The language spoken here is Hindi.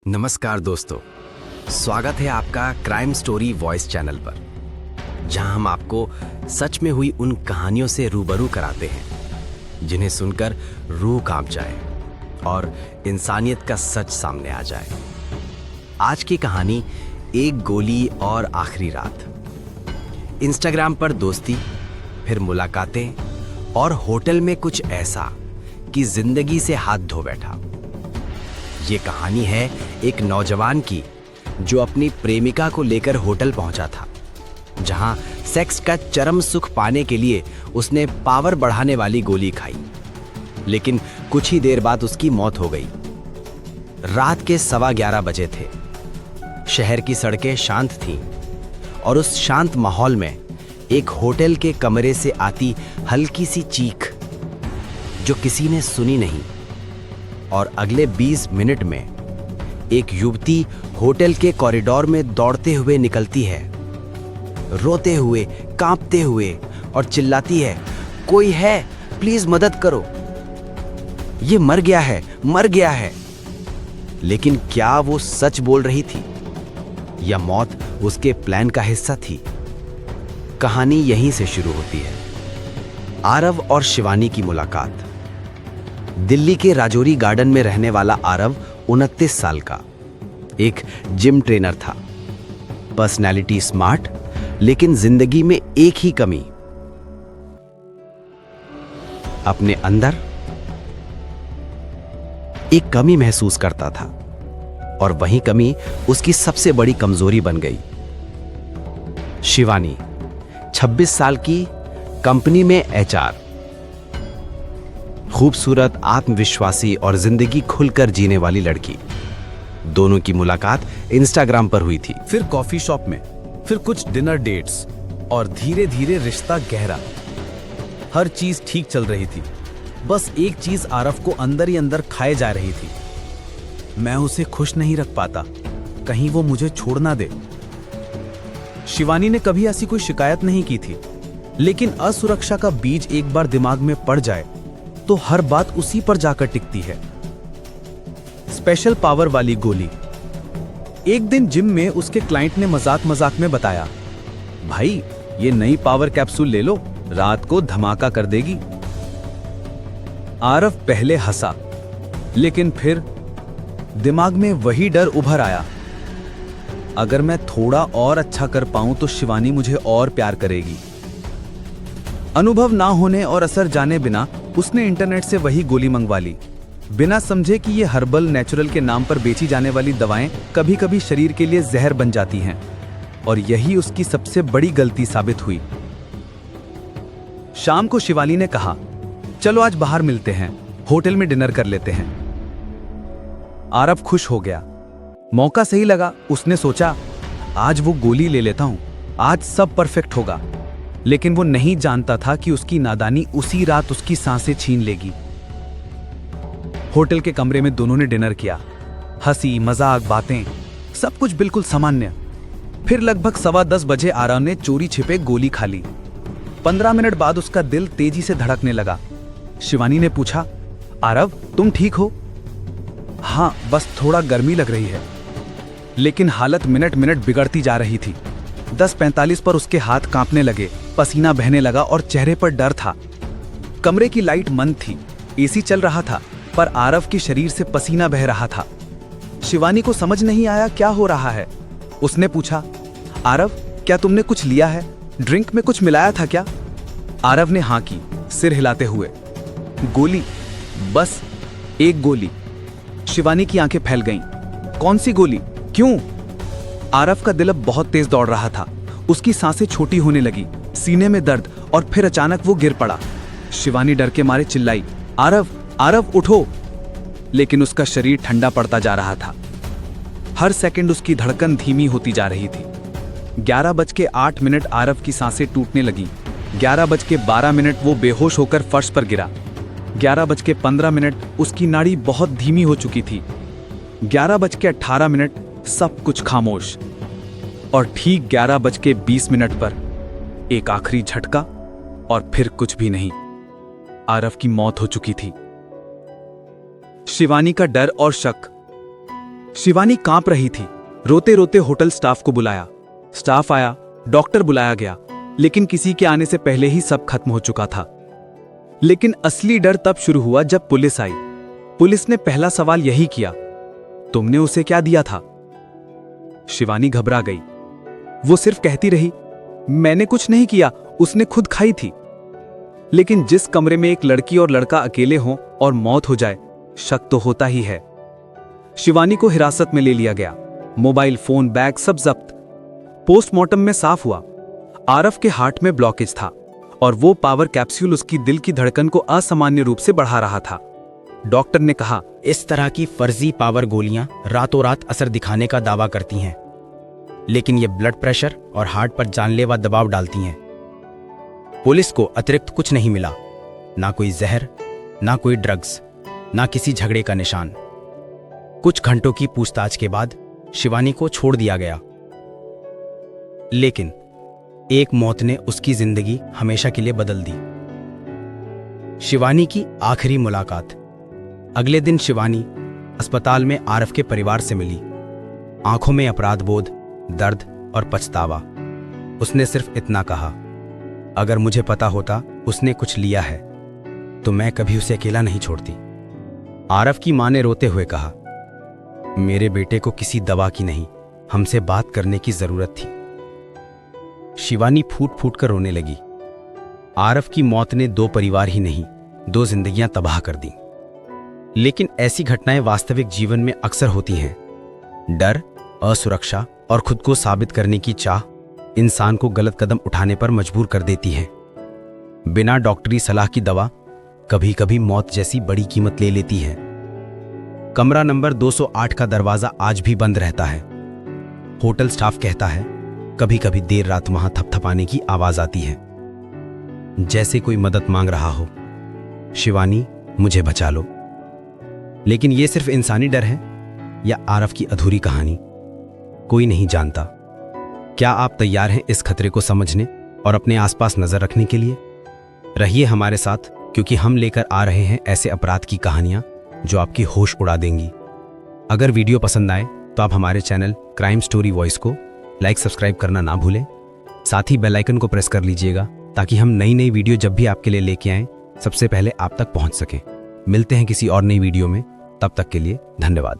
नमस्कार दोस्तों, स्वागत है आपका क्राइम स्टोरी वॉइस चैनल पर, जहां हम आपको सच में हुई उन कहानियों से रूबरू कराते हैं जिन्हें सुनकर रूह कांप जाए और इंसानियत का सच सामने आ जाए। आज की कहानी एक गोली और आखिरी रात। इंस्टाग्राम पर दोस्ती, फिर मुलाकातें और होटल में कुछ ऐसा कि जिंदगी से हाथ धो बैठा। ये कहानी है एक नौजवान की जो अपनी प्रेमिका को लेकर होटल पहुंचा था, जहां सेक्स का चरम सुख पाने के लिए उसने पावर बढ़ाने वाली गोली खाई, लेकिन कुछ ही देर बाद उसकी मौत हो गई। रात के 11:15 बजे थे। शहर की सड़कें शांत थीं और उस शांत माहौल में एक होटल के कमरे से आती हल्की सी चीख जो किसी ने सुनी नहीं, और अगले 20 मिनट में एक युवती होटल के कॉरिडोर में दौड़ते हुए निकलती है, रोते हुए, कांपते हुए, और चिल्लाती है, कोई है, प्लीज मदद करो, ये मर गया है, मर गया है। लेकिन क्या वो सच बोल रही थी या मौत उसके प्लान का हिस्सा थी? कहानी यहीं से शुरू होती है। आरव और शिवानी की मुलाकात। दिल्ली के राजौरी गार्डन में रहने वाला आरव 29 साल का एक जिम ट्रेनर था। पर्सनैलिटी स्मार्ट, लेकिन जिंदगी में एक ही कमी, अपने अंदर एक कमी महसूस करता था, और वही कमी उसकी सबसे बड़ी कमजोरी बन गई। शिवानी 26 साल की, कंपनी में एचआर, खूबसूरत, आत्मविश्वासी और जिंदगी खुलकर जीने वाली लड़की। दोनों की मुलाकात इंस्टाग्राम पर हुई थी, फिर कॉफी शॉप में, फिर कुछ डिनर डेट्स, और धीरे धीरे रिश्ता गहरा। हर चीज ठीक चल रही थी, बस एक चीज आरव को अंदर ही अंदर खाए जा रही थी। मैं उसे खुश नहीं रख पाता, कहीं वो मुझे छोड़ ना दे। शिवानी ने कभी ऐसी कोई शिकायत नहीं की थी, लेकिन असुरक्षा का बीज एक बार दिमाग में पड़ जाए तो हर बात उसी पर जाकर टिकती है। स्पेशल पावर वाली गोली। एक दिन जिम में उसके क्लाइंट ने मजाक मजाक में बताया, भाई ये नई पावर कैप्सूल ले लो, रात को धमाका कर देगी। आरव पहले हंसा, लेकिन फिर दिमाग में वही डर उभर आया, अगर मैं थोड़ा और अच्छा कर पाऊं तो शिवानी मुझे और प्यार करेगी। अनुभव ना होने और असर जाने बिना उसने इंटरनेट से वही गोली मंगवा ली, बिना समझे कि ये हर्बल नेचुरल के नाम पर बेची जाने वाली दवाएं कभी कभी शरीर के लिए जहर बन जाती हैं, और यही उसकी सबसे बड़ी गलती साबित हुई। शाम को शिवानी ने कहा, चलो आज बाहर मिलते हैं, होटल में डिनर कर लेते हैं। आरव खुश हो गया, मौका सही लगा। उसने सोचा, आज वो गोली ले लेता हूं, आज सब परफेक्ट होगा। लेकिन वो नहीं जानता था कि उसकी नादानी उसी रात उसकी सांसें छीन लेगी। होटल के कमरे में दोनों ने डिनर किया, हंसी मजाक, बातें, सब कुछ बिल्कुल सामान्य। फिर लगभग 10:15 बजे आरव ने चोरी छिपे गोली खा ली। 15 मिनट बाद उसका दिल तेजी से धड़कने लगा। शिवानी ने पूछा, आरव तुम ठीक हो? हाँ, बस थोड़ा गर्मी लग रही है। लेकिन हालत मिनट मिनट बिगड़ती जा रही थी। 10:45 पर उसके हाथ कांपने लगे, पसीना बहने लगा और चेहरे पर डर था। कमरे की लाइट मंद थी, एसी चल रहा था, पर आरव के शरीर से पसीना बह रहा था। शिवानी को समझ नहीं आया क्या हो रहा है। उसने पूछा, आरव क्या तुमने कुछ लिया है? ड्रिंक में कुछ मिलाया था क्या? आरव ने हाँ की, सिर हिलाते हुए। गोली, बस एक गोली। शिवानी की आंखें फैल गईं। कौन सी गोली? क्यों? आरव का दिल अब बहुत तेज दौड़ रहा था। उसकी सांसें छोटी होने लगी, सीने में दर्द, और फिर अचानक वो गिर पड़ा। शिवानी डर के मारे चिल्लाई, आरव आरव उठो। लेकिन उसका शरीर ठंडा पड़ता जा रहा था। हर सेकंड उसकी धड़कन धीमी होती जा रही थी। 11:08 आरव की सांसें टूटने लगी। 11:12 वो बेहोश होकर फर्श पर गिरा। 11:15 उसकी नाड़ी बहुत धीमी हो चुकी थी। 11:18 सब कुछ खामोश। और ठीक 11:20 पर एक आखिरी झटका, और फिर कुछ भी नहीं। आरव की मौत हो चुकी थी। शिवानी का डर और शक। शिवानी कांप रही थी। रोते रोते होटल स्टाफ को बुलाया। स्टाफ आया, डॉक्टर बुलाया गया, लेकिन किसी के आने से पहले ही सब खत्म हो चुका था। लेकिन असली डर तब शुरू हुआ जब पुलिस आई। पुलिस ने पहला सवाल यही किया, तुमने उसे क्या दिया था? शिवानी घबरा गई। वो सिर्फ कहती रही, मैंने कुछ नहीं किया, उसने खुद खाई थी। लेकिन जिस कमरे में एक लड़की और लड़का अकेले हों और मौत हो जाए, शक तो होता ही है। शिवानी को हिरासत में ले लिया गया। मोबाइल फोन, बैग सब जब्त। पोस्टमार्टम में साफ हुआ, आरव के हार्ट में ब्लॉकेज था और वो पावर कैप्सूल उसकी दिल की धड़कन को असामान्य रूप से बढ़ा रहा था। डॉक्टर ने कहा, इस तरह की फर्जी पावर गोलियां रातों रात असर दिखाने का दावा करती हैं, लेकिन ये ब्लड प्रेशर और हार्ट पर जानलेवा दबाव डालती हैं। पुलिस को अतिरिक्त कुछ नहीं मिला, ना कोई जहर, ना कोई ड्रग्स, ना किसी झगड़े का निशान। कुछ घंटों की पूछताछ के बाद शिवानी को छोड़ दिया गया, लेकिन एक मौत ने उसकी जिंदगी हमेशा के लिए बदल दी। शिवानी की आखिरी मुलाकात। अगले दिन शिवानी अस्पताल में आरव के परिवार से मिली। आंखों में अपराध बोध, दर्द और पछतावा। उसने सिर्फ इतना कहा, अगर मुझे पता होता उसने कुछ लिया है तो मैं कभी उसे अकेला नहीं छोड़ती। आरव की मां ने रोते हुए कहा, मेरे बेटे को किसी दवा की नहीं, हमसे बात करने की जरूरत थी। शिवानी फूट फूट कर रोने लगी। आरव की मौत ने 2 परिवार ही नहीं, 2 जिंदगियां तबाह कर दी। लेकिन ऐसी घटनाएं वास्तविक जीवन में अक्सर होती हैं। डर, असुरक्षा और खुद को साबित करने की चाह इंसान को गलत कदम उठाने पर मजबूर कर देती है। बिना डॉक्टरी सलाह की दवा कभी कभी मौत जैसी बड़ी कीमत ले लेती है। कमरा नंबर 208 का दरवाजा आज भी बंद रहता है। होटल स्टाफ कहता है, कभी कभी देर रात वहां थपथपाने की आवाज आती है, जैसे कोई मदद मांग रहा हो, शिवानी मुझे बचा लो। लेकिन ये सिर्फ इंसानी डर है या आरव की अधूरी कहानी, कोई नहीं जानता। क्या आप तैयार हैं इस खतरे को समझने और अपने आसपास नजर रखने के लिए? रहिए हमारे साथ, क्योंकि हम लेकर आ रहे हैं ऐसे अपराध की कहानियां जो आपकी होश उड़ा देंगी। अगर वीडियो पसंद आए तो आप हमारे चैनल क्राइम स्टोरी वॉइस को लाइक, सब्सक्राइब करना ना भूलें। साथ ही बेल आइकन को प्रेस कर लीजिएगा ताकि हम नई नई वीडियो जब भी आपके लिए लेके आएं, सबसे पहले आप तक पहुंच सकें। मिलते हैं किसी और नई वीडियो में, तब तक के लिए धन्यवाद।